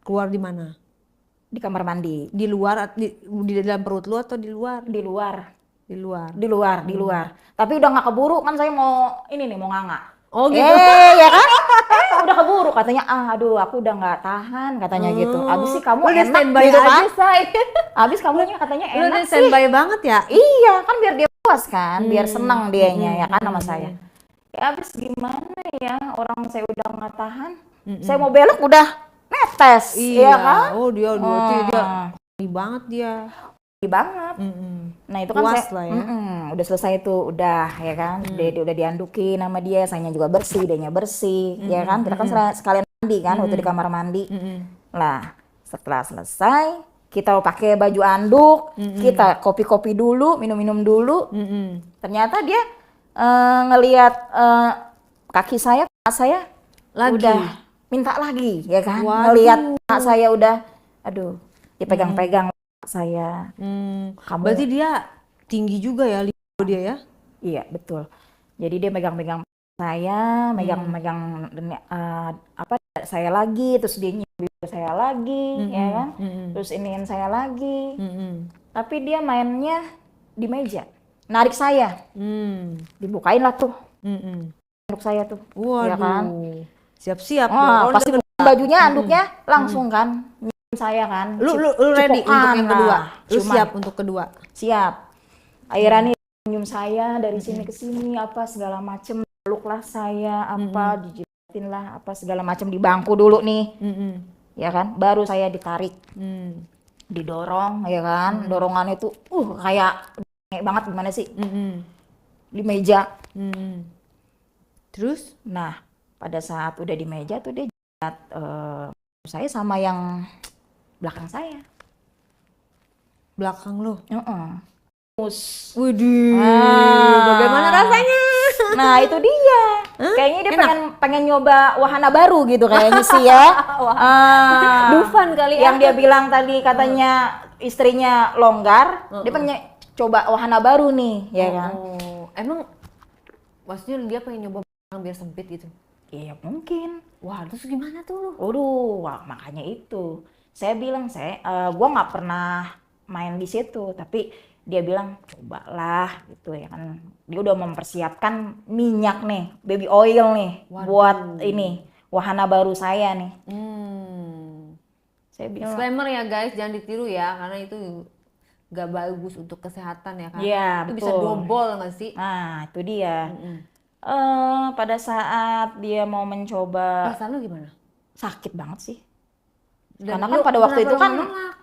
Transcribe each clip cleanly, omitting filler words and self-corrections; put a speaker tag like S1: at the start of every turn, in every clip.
S1: Keluar di mana?
S2: di kamar mandi.
S1: Di luar, di dalam perut lu atau di luar?
S2: Di luar,
S1: Di luar.
S2: di luar. Tapi udah nggak keburu kan, saya mau ini nih, mau nganga.
S1: Oh gitu.
S2: Ya kan? Udah keburu katanya, aduh aku udah nggak tahan katanya gitu. Abis sih kamu
S1: Lu udah
S2: enak
S1: standby
S2: gitu kan.
S1: aja, Say.
S2: Abis kamunya katanya
S1: Lu
S2: enak
S1: udah
S2: sih.
S1: standby banget ya?
S2: Iya kan, biar dia puas kan, biar senang dianya ya kan sama
S1: Hmm.
S2: saya. Ya abis gimana ya, orang saya udah nggak tahan, saya mau belok udah netes,
S1: Iya.
S2: ya kan?
S1: Oh dia dia banget dia.
S2: Banget. Nah itu kan
S1: Puas
S2: saya
S1: lah ya.
S2: udah selesai tuh, udah ya kan, dia udah diandukin sama dia, sayanya juga bersih, dianya bersih, ya kan, kita kan sekalian mandi kan waktu di kamar mandi. Lah setelah selesai kita pakai baju anduk, kita kopi-kopi dulu, minum-minum dulu. Ternyata dia ngelihat kaki saya, paha saya
S1: Lagi.
S2: udah minta lagi, ya kan.
S1: Waduh.
S2: Ngelihat paha saya udah, aduh, dipegang-pegang saya. Kamu,
S1: Berarti dia tinggi juga ya libido dia ya?
S2: iya betul. Jadi dia megang-megang saya, megang-megang apa saya lagi, terus dia nyium saya lagi, ya kan. Terus iniin saya lagi. Tapi dia mainnya di meja, narik saya, dibukain lah tuh, anduk saya tuh, ya kan.
S1: Waduh. Siap-siap
S2: Wah,
S1: dong.
S2: pasti baju-bajunya, anduknya langsung kan, nyium saya kan.
S1: Lu ready untuk
S2: Cipokan
S1: yang kedua?
S2: lah.
S1: Lu
S2: Cuman,
S1: siap untuk kedua?
S2: siap. Akhirnya nih senyum saya dari sini ke sini, apa segala macem, peluklah saya, apa dijilatin lah, apa segala macem di bangku dulu nih, ya kan. Baru saya ditarik, didorong, ya kan. Dorongannya tuh, kayak banget gimana sih, di meja.
S1: Terus?
S2: Nah, pada saat udah di meja tuh dia lihat saya sama yang belakang saya.
S1: Belakang lu? Widih, bagaimana rasanya?
S2: Nah itu dia. Kayaknya dia pengen nyoba wahana baru gitu kayaknya sih ya.
S1: Dufan kali ya.
S2: Yang dia bilang tadi katanya istrinya longgar, dia pengen coba wahana baru nih, ya kan?
S1: Emang maksudnya dia pengen nyoba biar sempit gitu?
S2: Iya mungkin.
S1: Wah, terus gimana tuh lu?
S2: Wah, makanya itu. Saya bilang, gua nggak pernah main di situ, tapi dia bilang cobalah gitu ya kan. Dia udah mempersiapkan minyak nih, baby oil nih, buat ini wahana baru saya nih. Saya bilang,
S1: disclaimer ya guys, jangan ditiru ya, karena itu gak bagus untuk kesehatan ya kan.
S2: Iya,
S1: itu
S2: betul.
S1: bisa double gak sih?
S2: Nah itu dia. Pada saat dia mau mencoba,
S1: Perasaan lu gimana?
S2: sakit banget sih.
S1: Dan
S2: Karena kan pada waktu itu kan,
S1: menolak?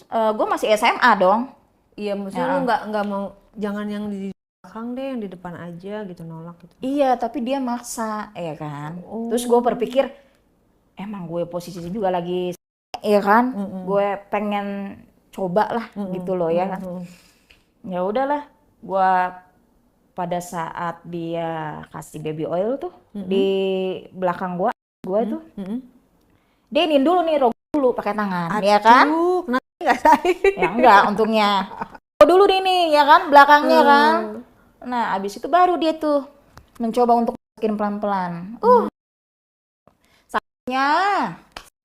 S2: gue masih SMA dong.
S1: Iya, maksudnya lu nggak mau, jangan yang di belakang deh, yang di depan aja gitu, nolak gitu.
S2: Iya, tapi dia maksa, ya kan. Terus gue berpikir, emang gue posisi juga lagi, ya kan. Gue pengen coba lah, gitu loh ya kan. Ya udahlah, gue pada saat dia kasih baby oil tuh di belakang gue tuh, dia inin dulu nih, rok dulu pakai tangan, ya kan.
S1: Kenapa nggak saya?
S2: Ya enggak, untungnya. Dulu nih ya kan, belakangnya kan. Nah, abis itu baru dia tuh mencoba untuk masukin pelan-pelan. Sakitnya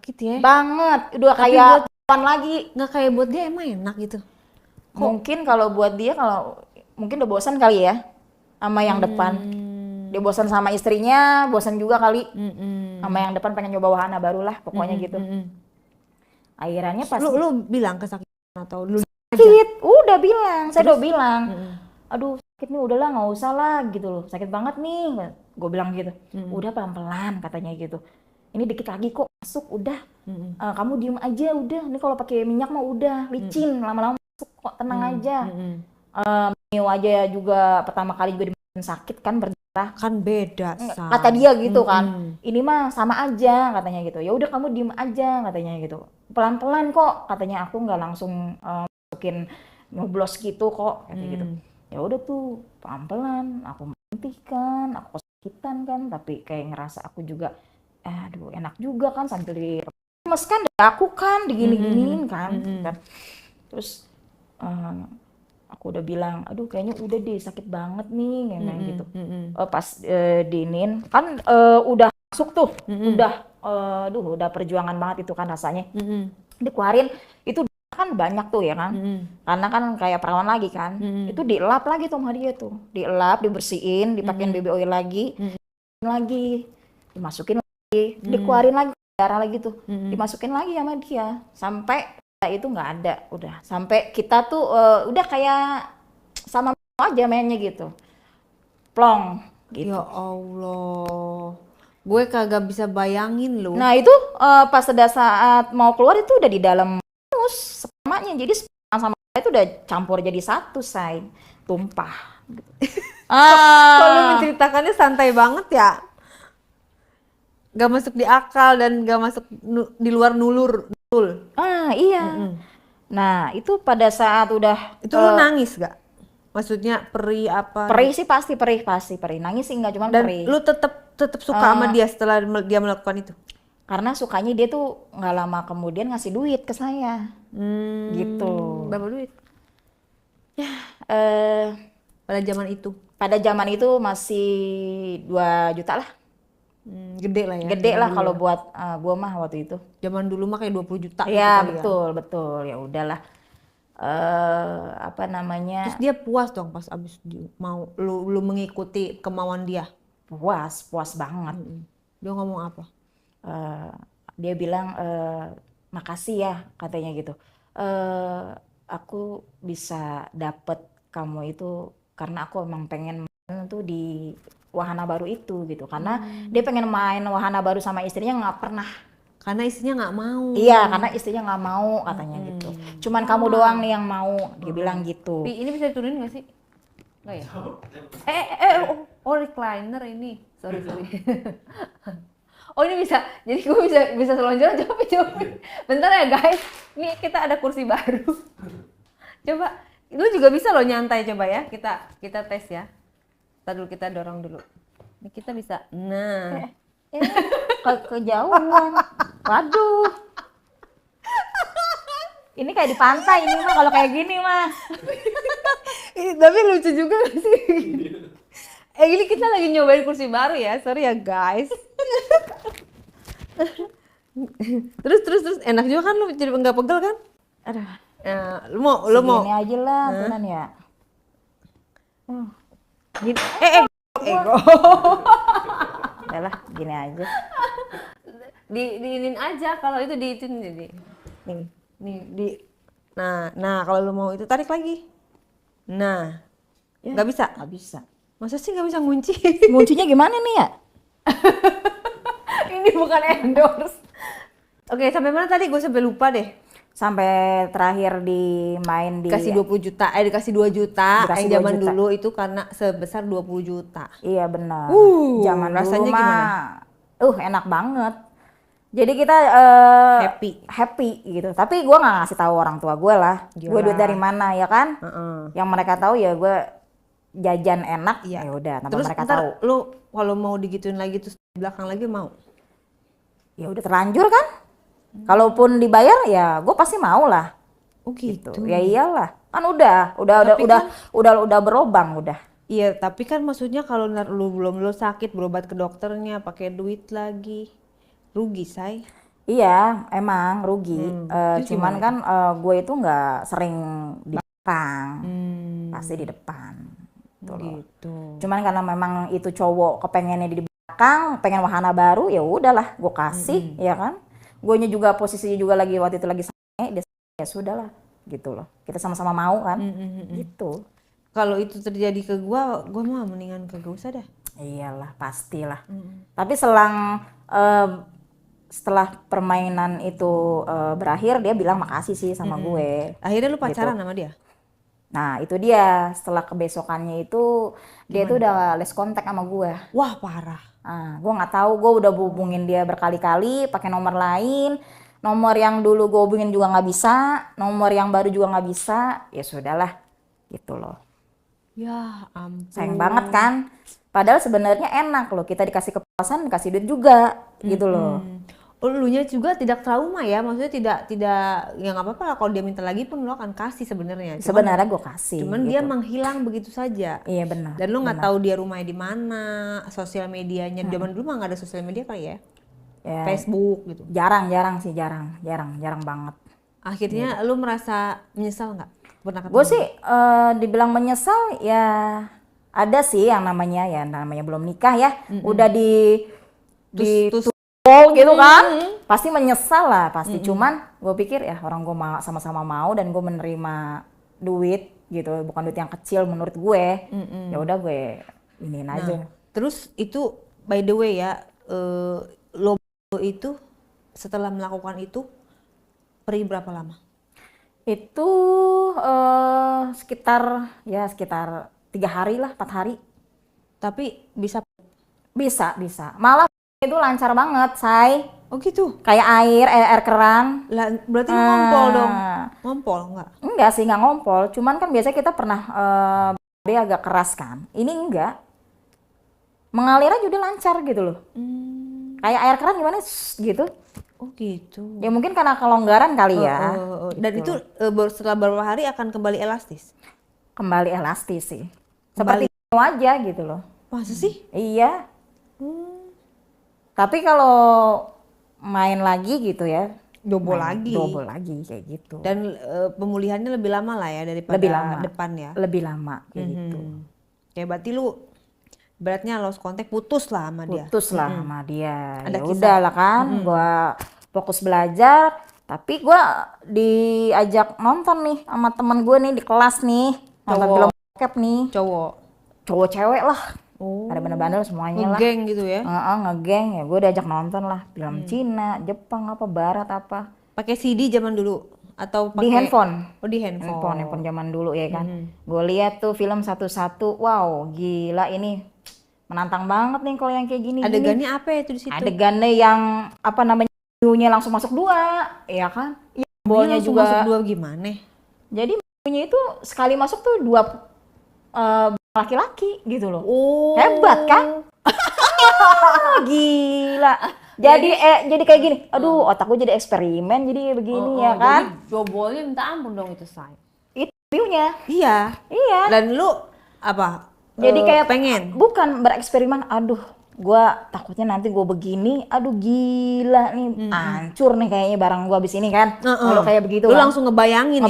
S1: Sakit ya?
S2: banget, udah
S1: Tapi
S2: kayak
S1: buat
S2: kapan lagi.
S1: nggak kayak buat dia emang enak gitu.
S2: Mungkin kalau buat dia, mungkin udah bosan kali ya sama yang depan. Dia bosan sama istrinya, bosan juga kali sama yang depan, pengen nyoba wahana baru lah pokoknya gitu. Akhirnya pas
S1: lu bilang kesakitan atau lu
S2: sakit, udah bilang, saya udah bilang, aduh sakit nih, udahlah nggak usah lah gitu loh, sakit banget nih, gue bilang gitu. Udah pelan-pelan katanya gitu, ini dikit lagi kok masuk, udah kamu diem aja, udah ini kalau pakai minyak mah udah licin, lama-lama masuk kok, tenang aja. Mio aja juga pertama kali juga dimasukin sakit kan, berdarah
S1: kan beda,
S2: kata dia gitu kan. Ini mah sama aja katanya gitu. Ya udah kamu diem aja katanya gitu, pelan-pelan kok katanya, aku nggak langsung masukin nyoblos gitu kok katanya gitu. Ya udah tuh pelan-pelan aku hentikan, aku kesakitan kan, tapi kayak ngerasa aku juga aduh enak juga kan, sambil diremes kan aku kan, digini-giniin kan. Terus aku udah bilang, aduh kayaknya udah deh, sakit banget nih kayak gitu. Pas diinin kan udah masuk tuh, udah udah perjuangan banget itu kan rasanya. Dikeluarin itu kan banyak tuh ya kan, karena kan kayak perawan lagi kan, itu dielap lagi tuh sama dia tuh, dielap, dibersihin, dipakein baby oil lagi, dimasukin lagi, dikeluarin lagi darah lagi tuh, dimasukin lagi sama dia, sampai itu nggak ada, udah sampai kita tuh udah kayak sama aja mainnya gitu, plong gitu.
S1: Ya Allah, gue kagak bisa bayangin loh.
S2: Nah itu pas pada saat mau keluar itu udah di dalam spermanya, jadi sperma sama itu udah campur jadi satu, say, tumpah.
S1: Kalau menceritakannya santai banget ya, gak masuk di akal dan gak masuk di luar nulur.
S2: Iya. Nah itu pada saat udah
S1: Itu lu nangis gak? Maksudnya perih apa?
S2: perih sih pasti perih, nangis sih nggak, cuman
S1: Dan
S2: perih.
S1: lu tetep suka sama dia setelah dia melakukan itu?
S2: Karena sukanya dia tuh nggak lama kemudian ngasih duit ke saya, gitu.
S1: Berapa duit?
S2: Eh
S1: Pada zaman itu?
S2: pada zaman itu masih 2 juta lah.
S1: Gede lah ya?
S2: Gede lah kalau buat gua mah waktu itu.
S1: Zaman dulu mah kayak 20 juta gitu
S2: Iya
S1: kali ya.
S2: betul, ya udahlah. Apa namanya,
S1: Terus dia puas dong pas abis mau lu mengikuti kemauan dia?
S2: puas banget.
S1: Dia ngomong apa?
S2: Eh, dia bilang makasih ya katanya gitu. Aku bisa dapet kamu itu karena aku emang pengen main tuh di wahana baru itu gitu, karena dia pengen main wahana baru sama istrinya nggak pernah.
S1: Karena istrinya nggak mau.
S2: Iya, karena istrinya nggak mau katanya gitu. Cuman kamu doang nih yang mau, dia bilang gitu.
S1: Ini bisa diturunin nggak sih? Nggak ya? Recliner ini. Sorry. Oh ini bisa, jadi gue bisa selonjoran, coba. Bentar ya guys, ini kita ada kursi baru. Coba, lu juga bisa loh nyantai, coba ya, kita tes ya. Ntar dulu kita dorong dulu. Ini kita bisa, nah.
S2: Kejauhan, waduh. Ini kayak di pantai ini mah, kalau kayak gini mah.
S1: Tapi lucu juga gak sih? Ini kita lagi nyobain kursi baru ya, sorry ya guys. Terus enak juga kan, lu jadi nggak pegel kan?
S2: Aduh,
S1: Lu mau
S2: segini aja lah, tenan ya.
S1: gini,
S2: Ego. Udahlah, gini aja.
S1: diinin aja, kalau itu diitin jadi. Nih, nah kalau lu mau itu tarik lagi. Nah, nggak bisa?
S2: Nggak bisa.
S1: Masa sih nggak bisa ngunci?
S2: Nguncinya gimana nih ya?
S1: Ini bukan endorse. Oke, sampai mana tadi? Gue sampai lupa deh.
S2: Sampai terakhir main di
S1: Dikasih 20 juta, dikasih 2 juta.
S2: Dikasih
S1: Yang
S2: 2
S1: zaman
S2: juta.
S1: dulu itu karena sebesar 20 juta.
S2: Iya benar. Zaman
S1: rasanya
S2: dulu mah,
S1: gimana?
S2: enak banget. Jadi kita happy gitu. Tapi gue nggak ngasih tahu orang tua gue lah. Gue duit dari mana ya kan? Yang mereka tahu ya gue jajan enak. Ya udah, tanpa
S1: Terus
S2: mereka
S1: ntar
S2: tahu.
S1: lu kalau mau digituin lagi terus di belakang lagi mau?
S2: Ya udah terlanjur kan? Kalaupun dibayar ya gue pasti mau lah.
S1: Oh gitu.
S2: Ya iyalah. Kan udah berobang udah.
S1: Iya, tapi kan maksudnya kalau lu belum sakit berobat ke dokternya pakai duit lagi. Rugi, say.
S2: Iya, emang rugi. Cuman
S1: gimana
S2: kan gue itu nggak sering di belakang, pasti di depan.
S1: Gitu.
S2: Cuman karena memang itu cowok kepengennya di belakang, pengen wahana baru, ya udahlah, gue kasih, ya kan. Guenya juga posisinya juga lagi waktu itu lagi sange, ya sudahlah, gitu loh. Kita sama-sama mau kan, gitu.
S1: Kalau itu terjadi ke gua mah mendingan kagak usah dah.
S2: Iyalah, pastilah. Tapi setelah permainan itu berakhir, dia bilang makasih sih sama gue.
S1: Akhirnya lu pacaran sama dia?
S2: Nah itu dia, setelah kebesokannya itu dia tuh udah less kontak sama gue.
S1: Wah parah.
S2: Gue nggak tahu, gue udah hubungin dia berkali-kali pakai nomor lain, nomor yang dulu gue hubungin juga nggak bisa, nomor yang baru juga nggak bisa, ya sudahlah, gitu loh.
S1: Ya ampun.
S2: Sayang banget kan, padahal sebenarnya enak loh, kita dikasih kepuasan, dikasih duit juga, gitu loh.
S1: Lunya juga tidak trauma ya, maksudnya tidak ya nggak apa-apa lah kalau dia minta lagi pun lo akan kasih sebenarnya.
S2: Sebenarnya gue kasih.
S1: Cuman
S2: gitu.
S1: dia menghilang begitu saja.
S2: Iya benar.
S1: Dan lo nggak tahu dia rumahnya di mana, sosial medianya. Zaman dulu mah nggak ada sosial media kali ya?
S2: Ya,
S3: Facebook gitu.
S2: jarang sih, jarang banget.
S3: Akhirnya lu merasa menyesal nggak pernah ketemu?
S2: Gue sih dibilang menyesal ya, ada sih yang namanya belum nikah ya, udah
S3: Terus
S2: gitu kan, pasti menyesal lah pasti. Cuman gue pikir ya orang gue sama-sama mau dan gue menerima duit gitu, bukan duit yang kecil menurut gue. Ya udah gue iniin aja.
S3: Terus itu by the way ya, lo itu setelah melakukan itu pergi berapa lama?
S2: Itu sekitar 3 hari lah, 4 hari.
S3: Tapi bisa.
S2: Bisa. Malah itu lancar banget, Say.
S3: Oh gitu.
S2: Kayak air keran.
S3: Lah berarti lu ngompol dong. Ngompol nggak?
S2: Enggak sih, nggak ngompol. Cuman kan biasanya kita pernah dia agak keras kan. Ini enggak. Mengalir aja udah lancar gitu loh. Kayak air keran gimana gitu.
S3: Oh gitu.
S2: Ya mungkin karena kelonggaran kali ya.
S3: Dan itu setelah beberapa hari akan kembali elastis?
S2: Kembali elastis sih. Seperti itu aja gitu loh.
S3: Masa sih?
S2: Iya. Tapi kalau main lagi gitu ya,
S3: Double
S2: lagi kayak gitu.
S3: Dan pemulihannya lebih lama lah ya daripada
S2: Lebih lama.
S3: depan ya?
S2: Lebih lama kayak gitu.
S3: Ya berarti lu beratnya lost contact, putus lah sama dia?
S2: Putus lah sama dia.
S3: Ada
S2: Ya
S3: kisah?
S2: udah lah kan, gua fokus belajar. Tapi gua diajak nonton nih sama temen gue nih di kelas nih. Nonton
S3: Cowok?
S2: film bokep nih. Cowok cewek lah.
S3: Oh.
S2: Ada bandel-bandel semuanya lah.
S3: Ngegeng gitu ya?
S2: Ngegeng ya, gue diajak nonton lah film Cina, Jepang apa, Barat apa.
S3: Pakai CD zaman dulu atau pakai
S2: Di handphone.
S3: Oh di handphone.
S2: Handphone zaman dulu ya kan. Gue lihat tuh film satu-satu, wow gila ini menantang banget nih kalau yang kayak gini.
S3: Adegannya apa ya itu di situ?
S2: Adegannya yang apa namanya, hiunya langsung masuk 2, ya kan? Bolnya
S3: langsung
S2: juga
S3: masuk 2 gimana?
S2: Jadi hiunya itu sekali masuk tuh 2 laki-laki gitu loh.
S3: Oh.
S2: Hebat kan? Gila. Jadi kayak gini. Aduh, otak gue jadi eksperimen jadi begini ya kan?
S1: Jadi jobolnya minta ampun dong itu, Say.
S2: Itu view-nya.
S3: Iya. Dan lu apa?
S2: Jadi kayak
S3: pengen?
S2: Bukan bereksperimen. Aduh, gua takutnya nanti gua begini. Aduh gila nih, hancur nih kayaknya barang gua abis ini kan. Kalau kayak begitu
S3: lu
S2: kan.
S3: langsung ngebayangin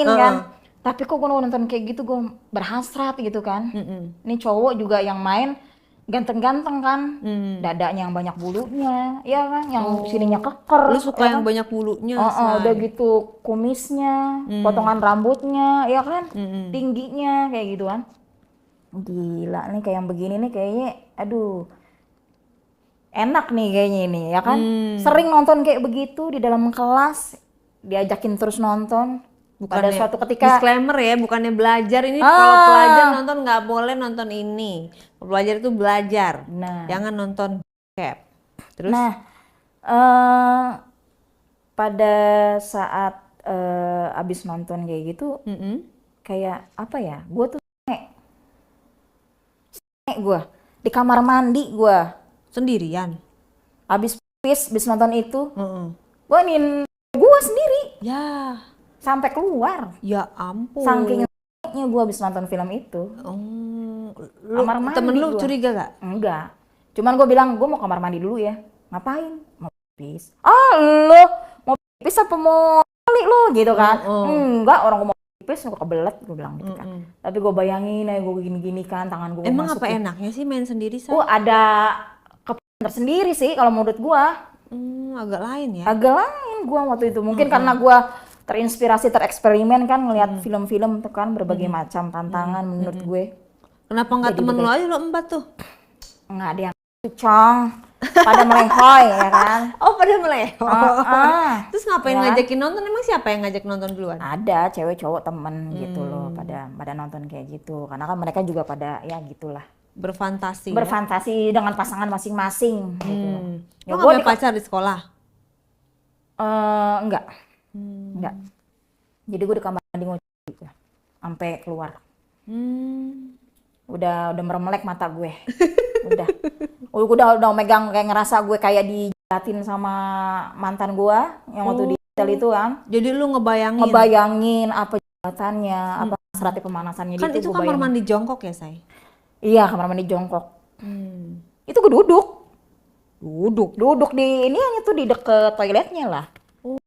S2: kan. Tapi kok gue nonton kayak gitu gue berhasrat gitu kan. Ini cowok juga yang main ganteng-ganteng kan. Dadanya yang banyak bulunya, ya kan, yang sininya keker.
S3: Lu suka yang banyak bulunya?
S2: Udah gitu kumisnya, potongan rambutnya, ya kan, tingginya kayak gitu kan. Gila nih kayak yang begini nih kayaknya, aduh enak nih kayaknya ini ya kan. Sering nonton kayak begitu di dalam kelas, diajakin terus nonton. Pada suatu ketika,
S3: disclaimer ya, bukannya belajar ini. Kalau pelajar nonton nggak boleh nonton ini. Pelajar itu belajar, jangan nonton bokep. Terus?
S2: Nah, pada saat abis nonton kayak gitu, kayak apa ya? Gue tuh gue di kamar mandi gue
S3: Sendirian?
S2: abis nonton itu, gue gue sendiri.
S3: Ya.
S2: Sampai keluar.
S3: Ya ampun.
S2: Saking nya gue abis nonton film itu. Kamar mandi.
S3: Temen lu
S2: gua.
S3: curiga gak?
S2: Enggak. Cuman gue bilang, gue mau kamar mandi dulu ya. Ngapain? Mau pipis. Lo mau pipis apa mau kali lo gitu kan? Enggak, orang gue mau pipis, gue kebelet, gue bilang gitu kan. Tapi gue bayangin aja gue gini-gini kan, tangan gue
S3: Emang
S2: masuk.
S3: apa enaknya sih main sendiri?
S2: Ada tersendiri sih kalau menurut gue.
S3: Agak lain ya?
S2: Agak lain gue waktu itu. Mungkin karena gue terinspirasi, tereksperimen kan, ngelihat film-film tuh kan, berbagai macam tantangan menurut gue.
S3: Kenapa nggak temen lo aja lo empat tuh?
S2: Nggak ada yang cong, pada melehoy ya kan.
S3: Oh pada melehoy. Terus ngapain
S2: Ya.
S3: ngajakin nonton? Emang siapa yang ngajak nonton duluan?
S2: Ada cewek cowok temen gitu loh, pada nonton kayak gitu. Karena kan mereka juga pada ya gitulah.
S3: Berfantasi.
S2: Berfantasi dengan pasangan masing-masing gitu.
S3: Lo nggak punya pacar di sekolah?
S2: Enggak. Enggak. Jadi gue di kamar mandi ngoceh gitu. Sampai keluar. Udah meremelek mata gue. udah megang, kayak ngerasa gue kayak dijatin sama mantan gue yang waktu di hotel itu kan.
S3: Jadi lu ngebayangin?
S2: Ngebayangin apa jabatannya, apa strategi pemanasannya
S3: Kan
S2: gitu.
S3: itu kamar mandi jongkok ya, Say?
S2: Iya, kamar mandi jongkok. Itu gue duduk.
S3: Duduk.
S2: Duduk di ini hanya tuh di deket toiletnya lah.